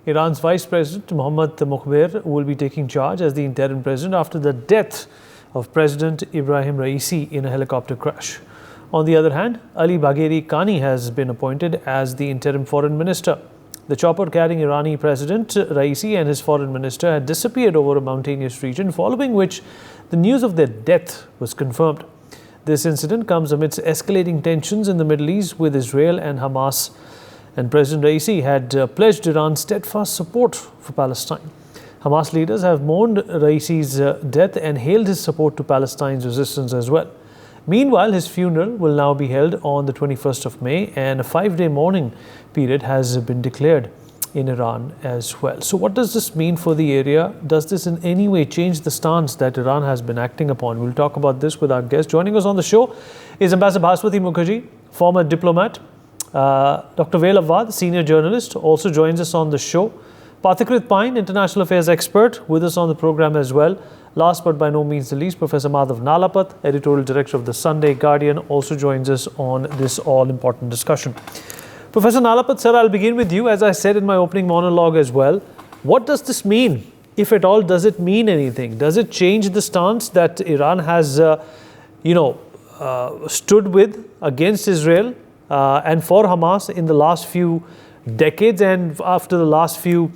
Iran's Vice President Mohammad Mokhber will be taking charge as the interim president after the death of President Ebrahim Raisi in a helicopter crash. On the other hand, Bagheri Kani has been appointed as the interim foreign minister. The chopper carrying Iranian President Raisi and his foreign minister had disappeared over a mountainous region, following which the news of their death was confirmed. This incident comes amidst escalating tensions in the Middle East with Israel and Hamas, and President Raisi had pledged Iran's steadfast support for Palestine. Hamas leaders have mourned Raisi's death and hailed his support to Palestine's resistance as well. Meanwhile, his funeral will now be held on the 21st of May, and a 5-day mourning period has been declared in Iran as well. So what does this mean for the area? Does this in any way change the stance that Iran has been acting upon? We'll talk about this with our guest. Joining us on the show is Ambassador Bhaswati Mukherjee, former diplomat. Dr. Vail Awad, senior journalist, also joins us on the show. Pathikrit Pine, international affairs expert, with us on the program as well. Last but by no means the least, Professor Madhav Nalapat, editorial director of the Sunday Guardian, also joins us on this all-important discussion. Professor Nalapat, sir, I'll begin with you. As I said in my opening monologue as well, what does this mean? If at all, does it mean anything? Does it change the stance that Iran has, stood with against Israel and for Hamas in the last few decades and after the last few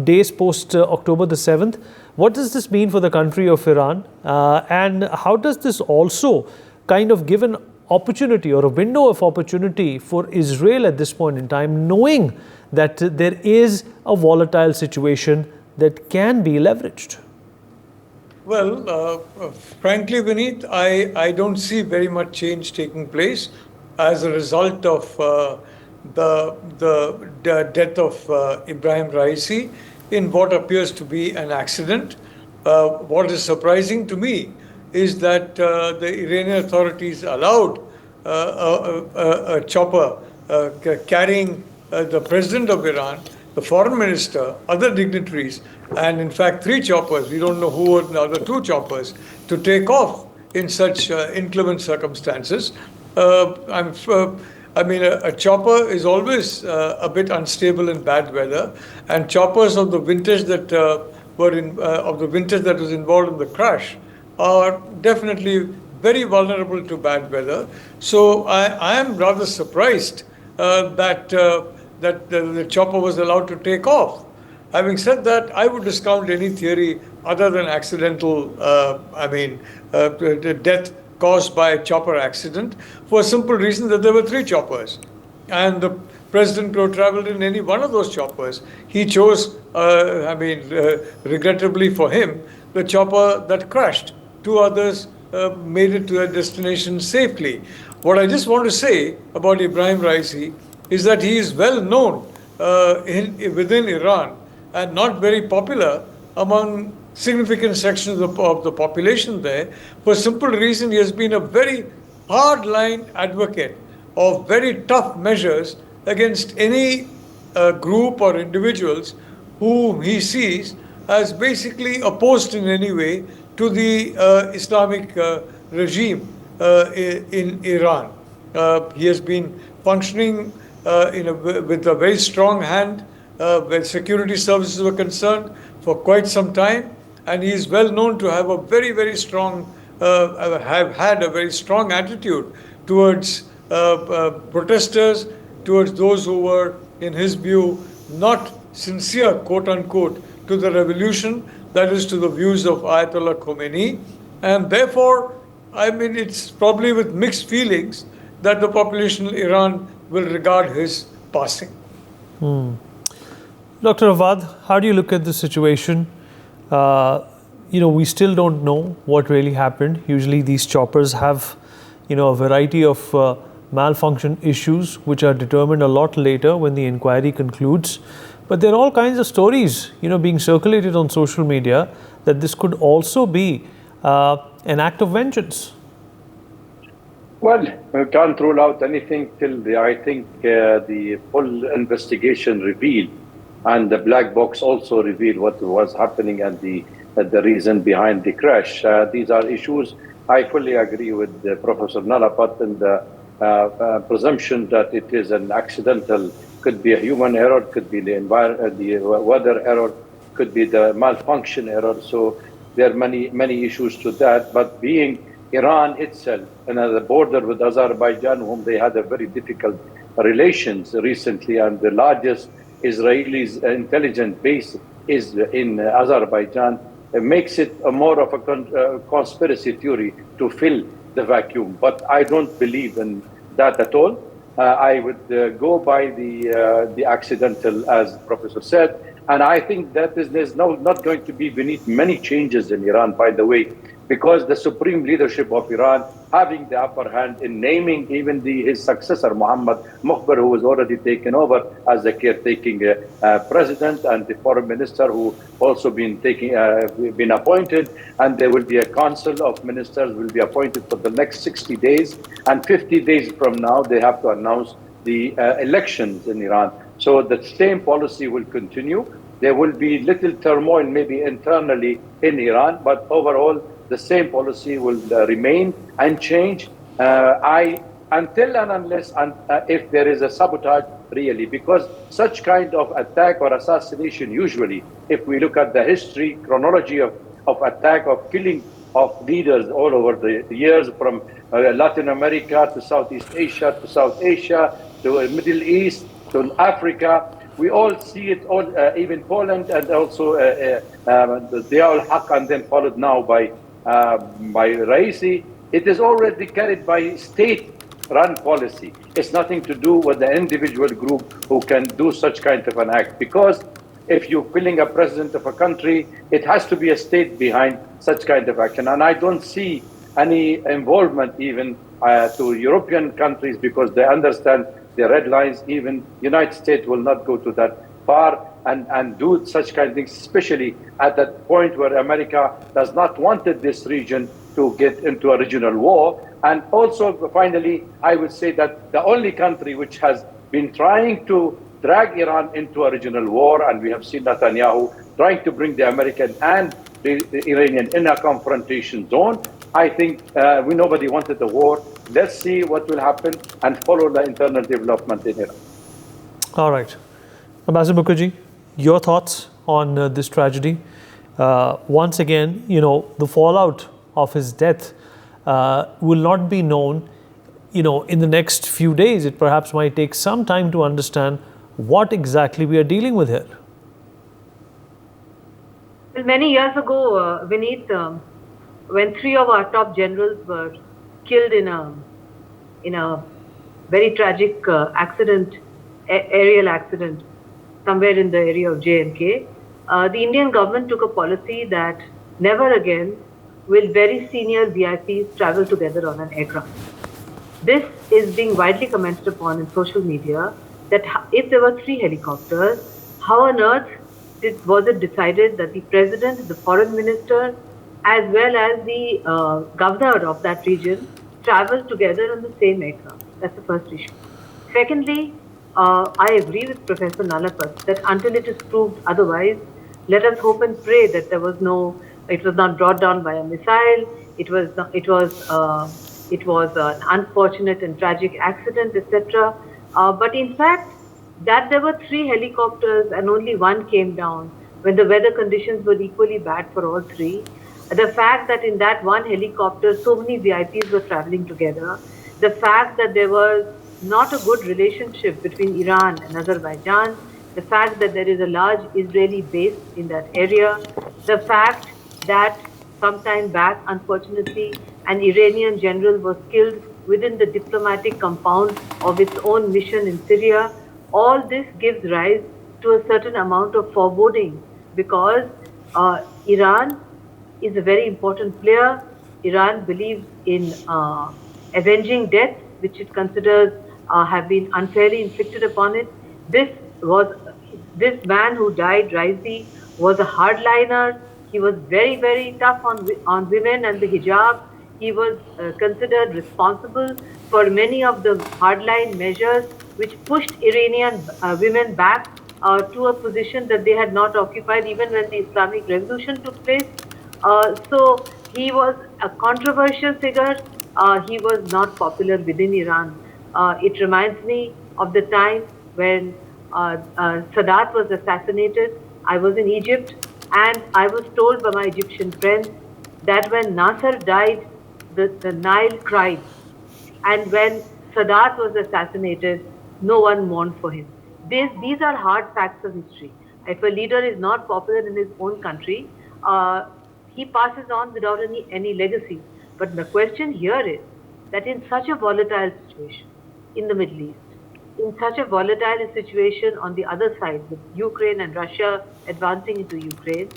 days post October the 7th? What does this mean for the country of Iran? And how does this also kind of give an opportunity or a window of opportunity for Israel at this point in time, knowing that there is a volatile situation that can be leveraged? Well, frankly, Vineet, I don't see very much change taking place as a result of the death of Ebrahim Raisi in what appears to be an accident. What is surprising to me is that the Iranian authorities allowed a chopper carrying the president of Iran, the foreign minister, other dignitaries, and in fact 3 choppers, we don't know who were the other 2 choppers, to take off in such inclement circumstances. I mean, a chopper is always a bit unstable in bad weather, and choppers of the vintage that was involved in the crash are definitely very vulnerable to bad weather. So I am rather surprised that the chopper was allowed to take off. Having said that, I would discount any theory other than accidental, death caused by a chopper accident, for a simple reason that there were 3 choppers. And the president could have traveled in any one of those choppers. He chose, regrettably for him, the chopper that crashed. 2 others made it to their destination safely. What I just want to say about Ebrahim Raisi is that he is well known within Iran and not very popular among significant sections of the population there, for a simple reason: he has been a very hard-line advocate of very tough measures against any group or individuals whom he sees as basically opposed in any way to the Islamic regime in Iran. He has been functioning with a very strong hand where security services were concerned for quite some time. And he is well known to have a very, very strong, have had a very strong attitude towards protesters, towards those who were, in his view, not sincere, quote unquote, to the revolution, that is to the views of Ayatollah Khomeini. And therefore, it's probably with mixed feelings that the population of Iran will regard his passing. Dr. Awad, how do you look at the situation? We still don't know what really happened. Usually these choppers have, a variety of malfunction issues which are determined a lot later when the inquiry concludes. But there are all kinds of stories, being circulated on social media that this could also be an act of vengeance. Well, we can't rule out anything till the full investigation revealed. And the black box also revealed what was happening and the reason behind the crash. These are issues. I fully agree with Professor Nalapat and the presumption that it is an accidental Could be a human error, could be the weather error, could be the malfunction error. So there are many issues to that. But being Iran itself and at the border with Azerbaijan, whom they had a very difficult relations recently, and the largest Israeli intelligence base is in Azerbaijan, makes it a more of a conspiracy theory to fill the vacuum. But I don't believe in that at all. I would go by the accidental, as Professor said, and I think that there's not going to be beneath many changes in Iran, by the way, because the supreme leadership of Iran having the upper hand in naming even his successor, Mohammad Mokhber, who was already taken over as the caretaking president, and the foreign minister who also been appointed, and there will be a council of ministers will be appointed for the next 60 days, and 50 days from now they have to announce the elections in Iran. So the same policy will continue. There will be little turmoil maybe internally in Iran, but overall the same policy will remain unchanged until and unless if there is a sabotage really, because such kind of attack or assassination usually, if we look at the history, chronology of attack, of killing of leaders all over the years, from Latin America to Southeast Asia to South Asia to Middle East to Africa, we all see it all, even Poland, and also Zia al-Haq, and then followed now by Raisi. It is already carried by state-run policy. It's nothing to do with the individual group who can do such kind of an act. Because if you're killing a president of a country, it has to be a state behind such kind of action. And I don't see any involvement even to European countries, because they understand the red lines. Even United States will not go to that far and do such kind of things, especially at that point where America does not want this region to get into a regional war. And also, finally, I would say that the only country which has been trying to drag Iran into a regional war, and we have seen Netanyahu trying to bring the American and the Iranian in a confrontation zone. I think nobody wanted a war. Let's see what will happen and follow the internal development in Iran. All right. Ambassador Mukherjee, your thoughts on this tragedy? Once again, the fallout of his death will not be known, in the next few days. It perhaps might take some time to understand what exactly we are dealing with here. Well, many years ago, Vineet, when 3 of our top generals were killed in a very tragic accident, aerial accident, somewhere in the area of J&K, the Indian government took a policy that never again will very senior VIPs travel together on an aircraft. This is being widely commented upon in social media, that if there were 3 helicopters, how on earth was it decided that the president, the foreign minister, as well as the governor of that region travel together on the same aircraft? That's the first issue. Secondly, I agree with Professor Nalapat that until it is proved otherwise, let us hope and pray that it was not brought down by a missile. It was an unfortunate and tragic accident, etc. But in fact, that there were 3 helicopters and only 1 came down when the weather conditions were equally bad for all 3. The fact that in that 1 helicopter, so many VIPs were traveling together. The fact that there was not a good relationship between Iran and Azerbaijan. The fact that there is a large Israeli base in that area. The fact that some time back, unfortunately, an Iranian general was killed within the diplomatic compound of its own mission in Syria. All this gives rise to a certain amount of foreboding, because Iran is a very important player. Iran believes in avenging deaths which it considers have been unfairly inflicted upon it. This man who died, Raisi, was a hardliner. He was very, very tough on women and the hijab. He was considered responsible for many of the hardline measures which pushed Iranian women back to a position that they had not occupied even when the Islamic Revolution took place. So he was a controversial figure. He was not popular within Iran. It reminds me of the time when Sadat was assassinated. I was in Egypt, and I was told by my Egyptian friends that when Nasser died, the Nile cried. And when Sadat was assassinated, no one mourned for him. These are hard facts of history. If a leader is not popular in his own country, he passes on without any legacy. But the question here is that in such a volatile situation in the Middle East, in such a volatile situation on the other side, with Ukraine and Russia advancing into Ukraine,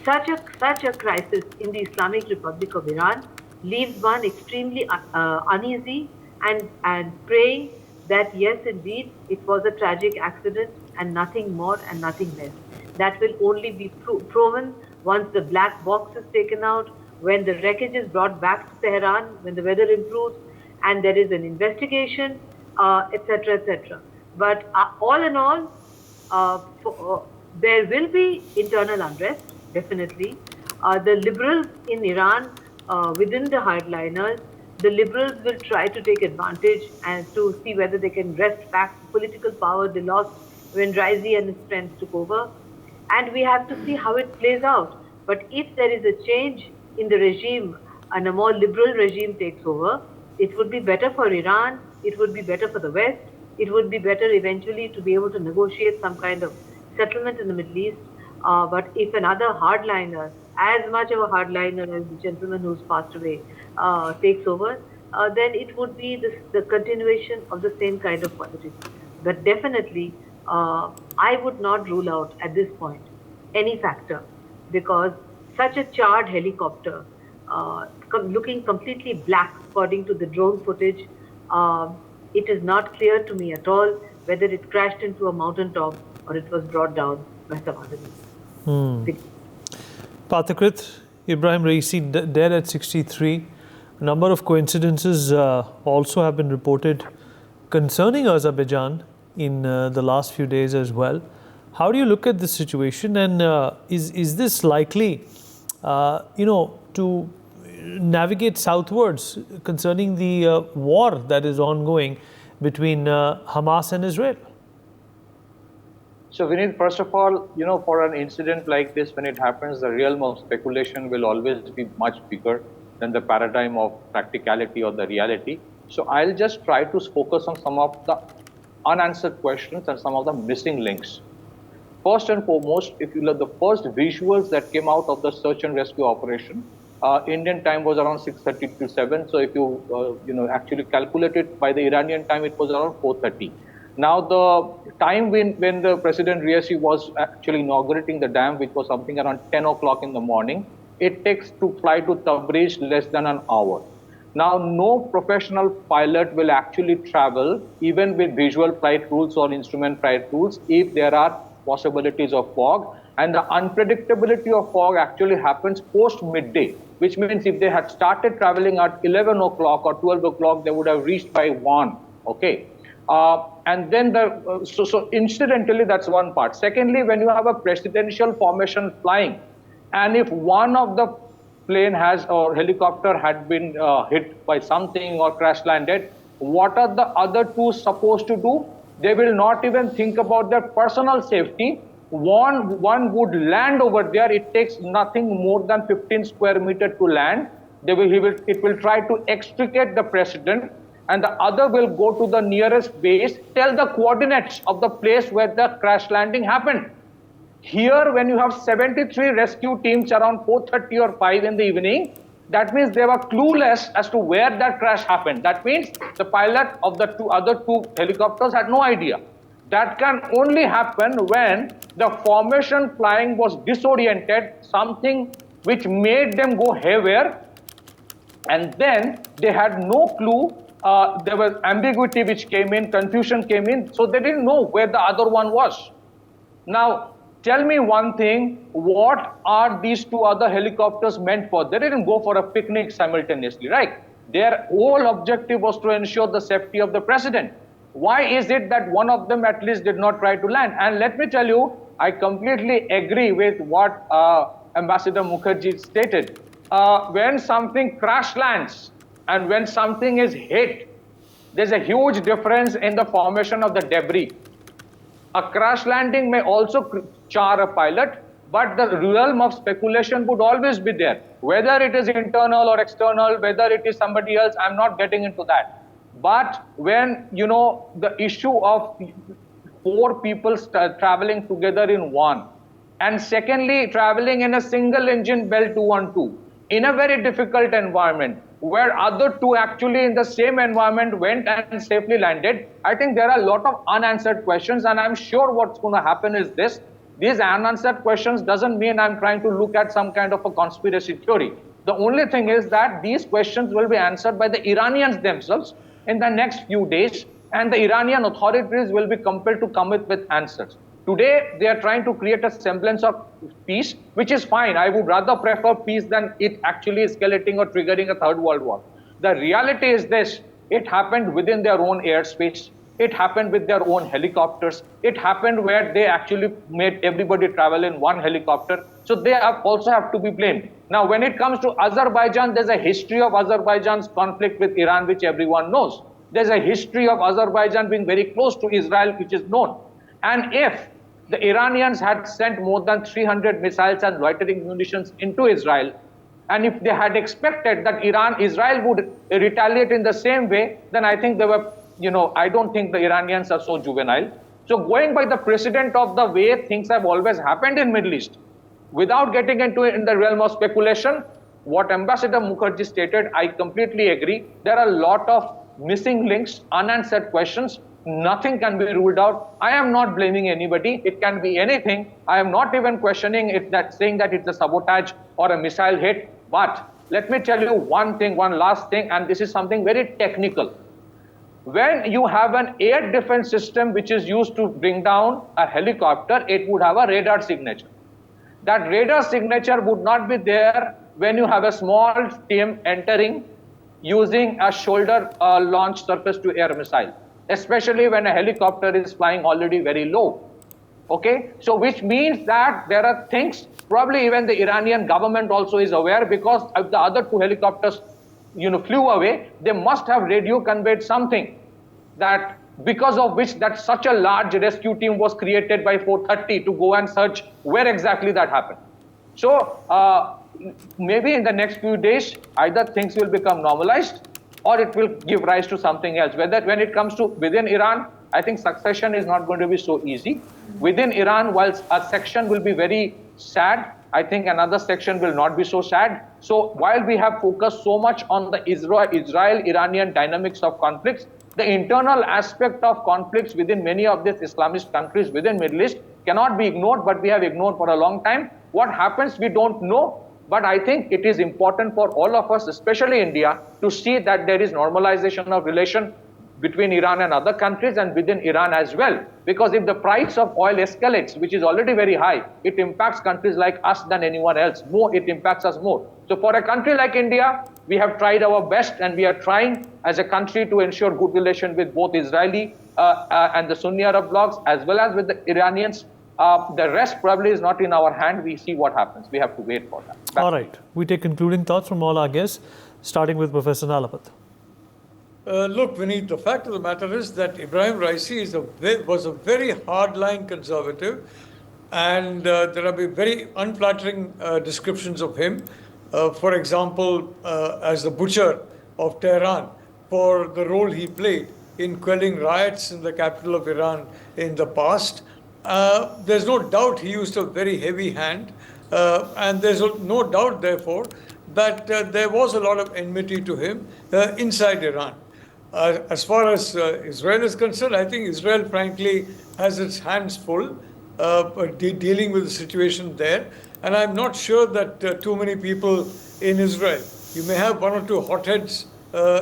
such a crisis in the Islamic Republic of Iran leaves one extremely uneasy and praying that yes, indeed, it was a tragic accident and nothing more and nothing less. That will only be proven once the black box is taken out, when the wreckage is brought back to Tehran, when the weather improves, and there is an investigation, etc., etc. But all in all, there will be internal unrest, definitely. The liberals in Iran, within the hardliners, the liberals will try to take advantage and to see whether they can wrest back political power they lost when Raisi and his friends took over. And we have to see how it plays out. But if there is a change in the regime and a more liberal regime takes over, it would be better for Iran, it would be better for the West, it would be better eventually to be able to negotiate some kind of settlement in the Middle East. But if another hardliner, as much of a hardliner as the gentleman who's passed away, takes over, then it would be the continuation of the same kind of politics. But definitely, I would not rule out at this point any factor, because such a charred helicopter, looking completely black according to the drone footage, it is not clear to me at all whether it crashed into a mountaintop or it was brought down by some other means. Pathakrit, Ebrahim Raisi dead at 63. A number of coincidences also have been reported concerning Azerbaijan in the last few days as well. How do you look at this situation, and is this likely, to navigate southwards concerning the war that is ongoing between Hamas and Israel? So, Vineet, first of all, for an incident like this, when it happens, the realm of speculation will always be much bigger than the paradigm of practicality or the reality. So, I'll just try to focus on some of the unanswered questions and some of the missing links. First and foremost, if you look, the first visuals that came out of the search and rescue operation, Indian time was around 6:30 to 7. So, if you actually calculate it by the Iranian time, it was around 4:30. Now, the time when the President Raisi was actually inaugurating the dam, which was something around 10 o'clock in the morning, it takes to fly to Tabriz less than an hour. Now, no professional pilot will actually travel, even with visual flight rules or instrument flight rules, if there are possibilities of fog. And the unpredictability of fog actually happens post-midday, which means if they had started traveling at 11 o'clock or 12 o'clock, they would have reached by 1, okay? And then so incidentally, that's one part. Secondly, when you have a presidential formation flying, and if one of the plane or helicopter had been hit by something or crash landed, what are the other two supposed to do? They will not even think about their personal safety. One would land over there. It takes nothing more than 15 square meters to land. It will try to extricate the president, and the other will go to the nearest base, tell the coordinates of the place where the crash landing happened. Here, when you have 73 rescue teams around 4:30 or 5 in the evening, that means they were clueless as to where that crash happened. That means the pilot of the other two helicopters had no idea. That can only happen when the formation flying was disoriented, something which made them go haywire, and then they had no clue. There was ambiguity which came in, confusion came in, so they didn't know where the other one was. Now, tell me one thing, what are these two other helicopters meant for? They didn't go for a picnic simultaneously, right? Their whole objective was to ensure the safety of the president. Why is it that one of them at least did not try to land? And let me tell you, I completely agree with what Ambassador Mukherjee stated. When something crash lands and when something is hit, there's a huge difference in the formation of the debris. A crash landing may also char a pilot, but the realm of speculation would always be there. Whether it is internal or external, whether it is somebody else, I'm not getting into that. But when, the issue of 4 people traveling together in one, and secondly, traveling in a single engine Bell 212, in a very difficult environment, where other 2 actually in the same environment went and safely landed, I think there are a lot of unanswered questions, and I'm sure what's going to happen is this. These unanswered questions doesn't mean I'm trying to look at some kind of a conspiracy theory. The only thing is that these questions will be answered by the Iranians themselves in the next few days, and the Iranian authorities will be compelled to come up with answers. Today, they are trying to create a semblance of peace, which is fine. I would rather prefer peace than it actually escalating or triggering a third world war. The reality is this: it happened within their own airspace. It happened with their own helicopters. It happened where they actually made everybody travel in one helicopter. So they also have to be blamed. Now, when it comes to Azerbaijan, there's a history of Azerbaijan's conflict with Iran, which everyone knows. There's a history of Azerbaijan being very close to Israel, which is known. And if the Iranians had sent more than 300 missiles and loitering munitions into Israel, and if they had expected that Israel would retaliate in the same way, then I think they were, I don't think the Iranians are so juvenile. So going by the precedent of the way things have always happened in Middle East, without getting into it in the realm of speculation, what Ambassador Mukherjee stated, I completely agree. There are a lot of missing links, unanswered questions. Nothing can be ruled out. I am not blaming anybody. It can be anything. I am not even questioning it, saying that it's a sabotage or a missile hit. But let me tell you one last thing, and this is something very technical. When you have an air defense system which is used to bring down a helicopter, it would have a radar signature. That radar signature would not be there when you have a small team entering using a shoulder launched surface-to-air missile, especially when a helicopter is flying already very low. Okay, so which means that there are things, probably even the Iranian government also is aware, because if the other 2 helicopters flew away, they must have radio conveyed something, that because of which that such a large rescue team was created by 4:30 to go and search where exactly that happened. So maybe in the next few days, either things will become normalized or it will give rise to something else. When it comes to within Iran, I think succession is not going to be so easy. Within Iran, whilst a section will be very sad, I think another section will not be so sad. So while we have focused so much on the Israel-Iranian dynamics of conflicts, the internal aspect of conflicts within many of these Islamist countries within Middle East cannot be ignored, but we have ignored for a long time. What happens, we don't know. But I think it is important for all of us, especially India, to see that there is normalization of relation between Iran and other countries and within Iran as well. Because if the price of oil escalates, which is already very high, it impacts countries like us than anyone else. It impacts us more. So for a country like India, we have tried our best, and we are trying as a country to ensure good relation with both Israeli and the Sunni Arab blocs, as well as with the Iranians. The rest probably is not in our hand. We see what happens. We have to wait for that. All right. We take concluding thoughts from all our guests, starting with Professor Nalapat. Look, Vineet, the fact of the matter is that Ebrahim Raisi was a very hardline conservative, and there have been very unflattering descriptions of him. For example, as the butcher of Tehran, for the role he played in quelling riots in the capital of Iran in the past. There's no doubt he used a very heavy hand, and there's no doubt, therefore, that there was a lot of enmity to him inside Iran. As far as Israel is concerned, I think Israel, frankly, has its hands full dealing with the situation there. And I'm not sure that too many people in Israel, you may have 1 or 2 hotheads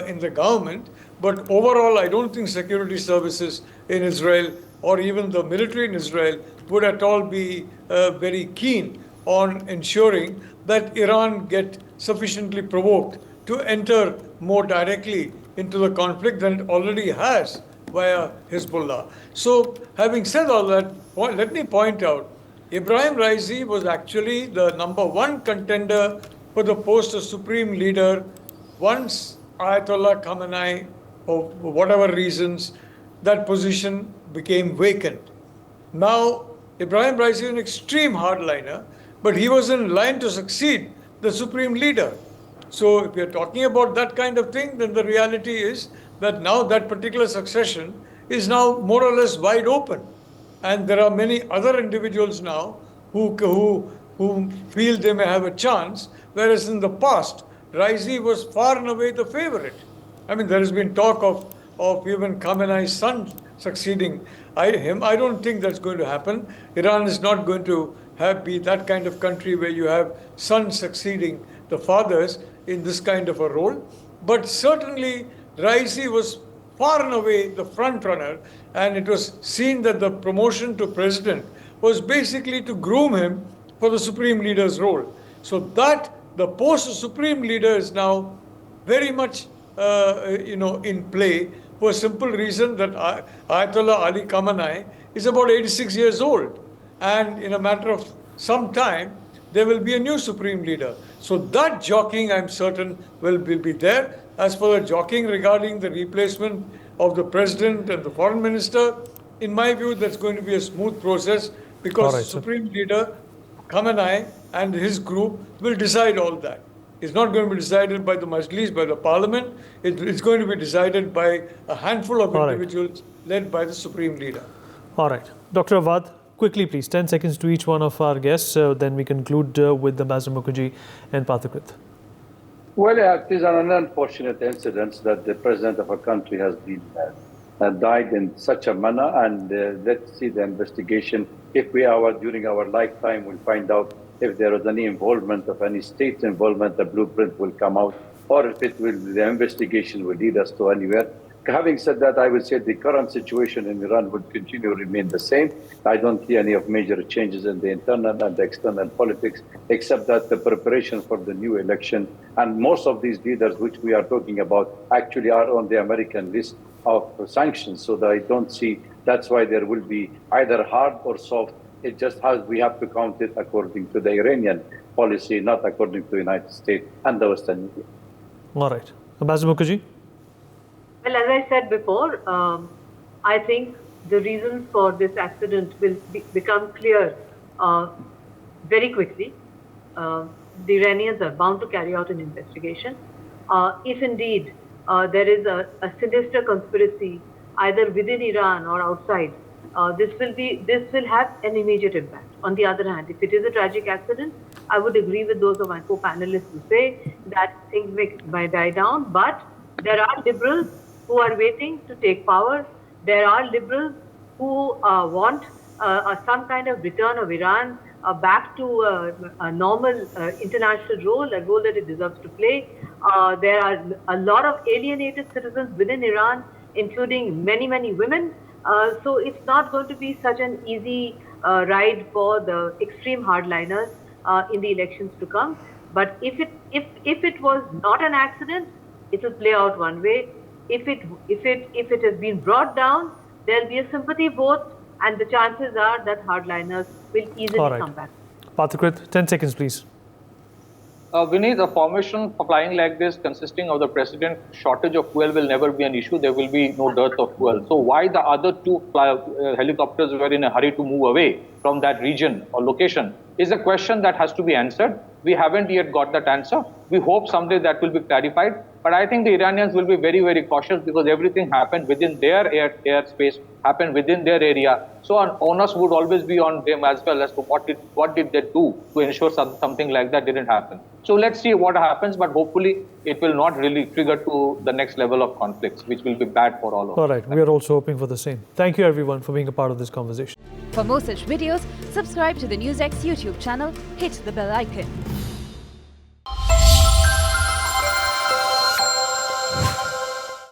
in the government, but overall, I don't think security services in Israel or even the military in Israel would at all be very keen on ensuring that Iran get sufficiently provoked to enter more directly into the conflict than it already has via Hezbollah. So, having said all that, let me point out, Ebrahim Raisi was actually the #1 contender for the post of supreme leader once Ayatollah Khamenei, for whatever reasons, that position became vacant. Now, Ebrahim Raisi is an extreme hardliner, but he was in line to succeed the supreme leader. So if you're talking about that kind of thing, then the reality is that now that particular succession is now more or less wide open. And there are many other individuals now who feel they may have a chance, whereas in the past, Raisi was far and away the favorite. I mean, there has been talk of even Khamenei's son succeeding him. I don't think that's going to happen. Iran is not going to be that kind of country where you have sons succeeding the fathers in this kind of a role. But certainly, Raisi was far and away the front runner, and it was seen that the promotion to president was basically to groom him for the supreme leader's role. So that the post of supreme leader is now very much in play for a simple reason that Ayatollah Ali Khamenei is about 86 years old, and in a matter of some time there will be a new supreme leader. So that jockeying, I'm certain, will be there. As for the jockeying regarding the replacement of the president and the foreign minister, in my view, that's going to be a smooth process, because the supreme leader, Khamenei, and his group will decide all that. It's not going to be decided by the Majlis, by the parliament. It's going to be decided by a handful of individuals led by the supreme leader. All right. Dr. Awad, quickly please, 10 seconds to each one of our guests, then we conclude with Ambassador Mukherjee and Pathakrit. Well, it is an unfortunate incident that the president of a country has been died in such a manner, and let's see the investigation. If during our lifetime, we'll find out if there was any involvement of any state involvement, the blueprint will come out, or if the investigation will lead us to anywhere. Having said that, I would say the current situation in Iran would continue to remain the same. I don't see any of major changes in the internal and the external politics, except that the preparation for the new election, and most of these leaders which we are talking about actually are on the American list of sanctions. So that I don't see, that's why there will be either hard or soft. It just we have to count it according to the Iranian policy, not according to the United States and the Western media. All right. Ambassador Mukherjee? Well, as I said before, I think the reasons for this accident will become clear very quickly. The Iranians are bound to carry out an investigation. If indeed there is a sinister conspiracy either within Iran or outside, this will have an immediate impact. On the other hand, if it is a tragic accident, I would agree with those of my co-panelists who say that things may die down, but there are liberals who are waiting to take power. There are liberals who want some kind of return of Iran back to a normal international role, a role that it deserves to play. There are a lot of alienated citizens within Iran, including many, many women. So it's not going to be such an easy ride for the extreme hardliners in the elections to come. But if it was not an accident, it will play out one way. If it has been brought down, there will be a sympathy vote, and the chances are that hardliners will easily come back. Pathakrit, 10 seconds, please. Vinay, the formation flying like this, consisting of the president, shortage of fuel will never be an issue. There will be no dearth of fuel. So why the other two helicopters were in a hurry to move away from that region or location is a question that has to be answered. We haven't yet got that answer. We hope someday that will be clarified. But I think the Iranians will be very, very cautious, because everything happened within their airspace, happened within their area. So an onus would always be on them as well as to what did they do to ensure something like that didn't happen. So let's see what happens, but hopefully it will not really trigger to the next level of conflicts, which will be bad for all of us. All right, we are also hoping for the same. Thank you everyone for being a part of this conversation. For more such videos, subscribe to the NewsX YouTube channel, hit the bell icon.